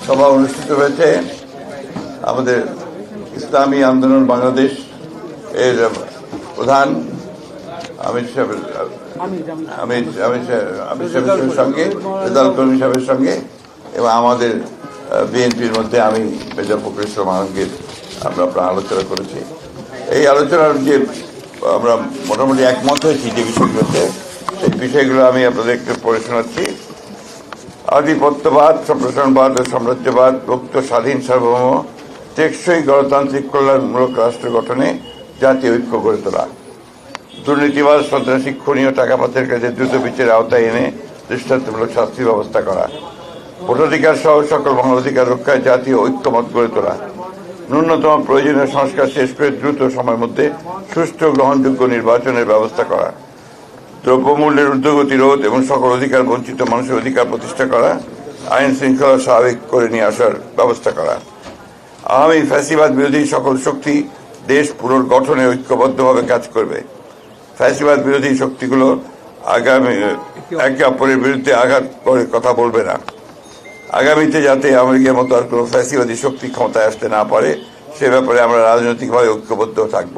সভা অনুষ্ঠিত হয়েছে আমাদের ইসলামী আন্দোলন বাংলাদেশ এর প্রধান আমির সাহেবের সঙ্গে, রেজাল কর্মী সাহেবের সঙ্গে এবং আমাদের বিএনপির মধ্যে আমি মেজর ফখরুল ইসলাম আলমগীর আমরা আলোচনা করেছি। এই আলোচনার যে আমরা মোটামুটি একমত হয়েছি যে বিষয়গুলোতে, সেই বিষয়গুলো আমি আপনাদেরকে পড়ে শোনাচ্ছি। আধিপত্যবাদ, সম্প্রসারণবাদ ও সাম্রাজ্যবাদ, মুক্ত, স্বাধীন, সার্বভৌম, টেকসই গণতান্ত্রিক কল্যাণমূলক রাষ্ট্র গঠনে জাতীয় ঐক্য গড়ে তোলা, দুর্নীতিবাদ, সন্ত্রাসী, খুনি ও টাকা পাচারের কাজে দ্রুত বিচারের আওতায় এনে দৃষ্টান্তমূলক শাস্তির ব্যবস্থা করা, ভোটাধিকার সহ সকল মানবাধিকার রক্ষায় জাতীয় ঐক্যমত গড়ে তোলা, ন্যূনতম প্রয়োজনীয় সংস্কার শেষ করে দ্রুত সময়ের মধ্যে সুষ্ঠু গ্রহণযোগ্য নির্বাচনের ব্যবস্থা করা, দ্রব্যমূল্যের ঊর্ধ্বগতি রোধ এবং সকল অধিকার বঞ্চিত মানুষের অধিকার প্রতিষ্ঠা করা, আইন শৃঙ্খলা স্বাভাবিক করে নিয়ে আসার ব্যবস্থা করা, আওয়ামী ফ্যাসিবাদ বিরোধী সকল শক্তি দেশ পুনর্গঠনে ঐক্যবদ্ধভাবে কাজ করবে। ফ্যাসিবাদ বিরোধী শক্তিগুলো একে অপরের বিরুদ্ধে আঘাত করে কথা বলবে না। আগামীতে যাতে আমেরিকার মতো আর কোনো ফ্যাসিবাদী শক্তি ক্ষমতায় আসতে না পারে সে ব্যাপারে আমরা রাজনৈতিকভাবে ঐক্যবদ্ধ থাকব।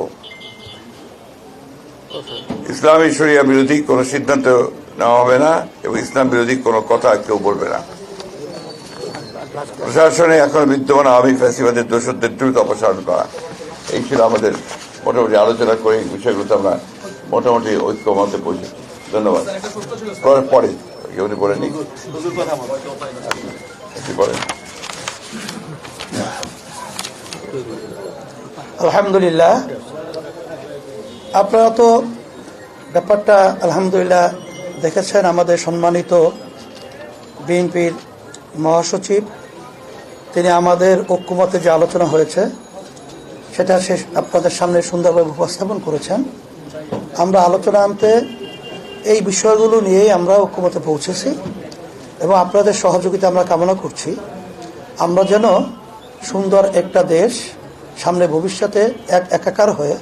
ইসলামী শরিয়া বিরোধী কোনো সিদ্ধান্ত নেওয়া হবে না এবং ইসলাম বিরোধী কোনো কথা কেউ বলবে না। প্রশাসনে এখন বিদ্যমান আওয়ামী ফ্যাসিবাদের দোষরদের দ্রুত অপসারণ করা। এই ছিল আমাদের মোটামুটি আলোচনা করে বিষয়গুলোতে আমরা মোটামুটি ঐক্যমতে পৌঁছেছি। ধন্যবাদ। পরে উনি বলেনি আলহামদুলিল্লাহ, আপনারা তো ব্যাপারটা আলহামদুলিল্লাহ দেখেছেন। আমাদের সম্মানিত বিএনপির মহাসচিব তিনি আমাদের ঐক্যমতে যে আলোচনা হয়েছে সেটা আপনাদের সামনে সুন্দরভাবে উপস্থাপন করেছেন। আমরা আলোচনা আনতে এই বিষয়গুলো নিয়েই আমরা ঐক্যমতে পৌঁছেছি এবং আপনাদের সহযোগিতা আমরা কামনা করছি। আমরা যেন সুন্দর একটা দেশ সামনে ভবিষ্যতে একাকার হয়ে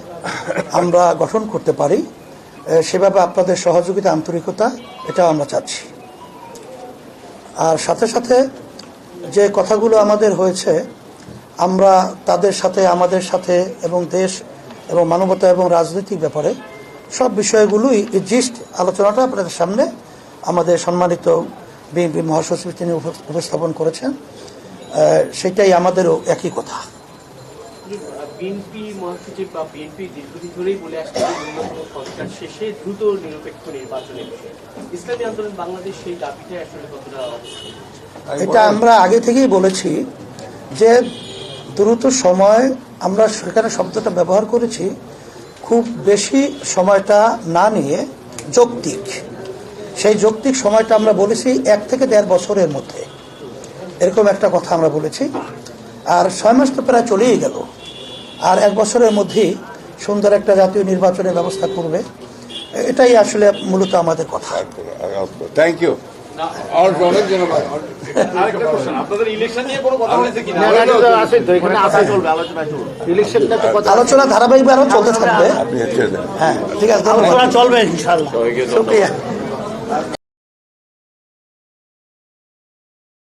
আমরা গঠন করতে পারি, সেভাবে আপনাদের সহযোগিতা, আন্তরিকতা এটাও আমরা চাচ্ছি। আর সাথে সাথে যে কথাগুলো আমাদের হয়েছে আমরা তাদের সাথে, আমাদের সাথে এবং দেশ এবং মানবতা এবং রাজনৈতিক ব্যাপারে সব বিষয়গুলোই জিস্ট আলোচনাটা আপনাদের সামনে আমাদের সম্মানিত বিএনপি মহাসচিব তিনি উপস্থাপন করেছেন। সেটাই আমাদেরও একই কথা। বিএনপি মহাসচিব বা বিএনপি দীর্ঘদিন ধরেই বলে আসছে সংস্কার শেষে দ্রুত নিরপেক্ষ নির্বাচনের বিষয়ে ইসলামী আন্দোলন বাংলাদেশ সেই দাবিটা আসলে কতটা? এটা আমরা আগে থেকেই বলেছি যে দ্রুত সময়, আমরা সেখানে শব্দটা ব্যবহার করেছি, খুব বেশি সময়টা না নিয়ে যৌক্তিক, সেই যৌক্তিক সময়টা আমরা বলেছি 1 থেকে 1.5 বছরের মধ্যে, এরকম একটা কথা আমরা বলেছি। আর 6 মাস তো প্রায় চলেই গেল, আর 1 বছরের মধ্যেই সুন্দর একটা জাতীয় নির্বাচনের ব্যবস্থা করবে, এটাই আসলে মূলত আমাদের কথা। Thank you. আলোচনা ধারাবাহিকভাবে আরো চলতে থাকবে। হ্যাঁ, ঠিক আছে, চলবে ইনশাআল্লাহ। শুকরিয়া।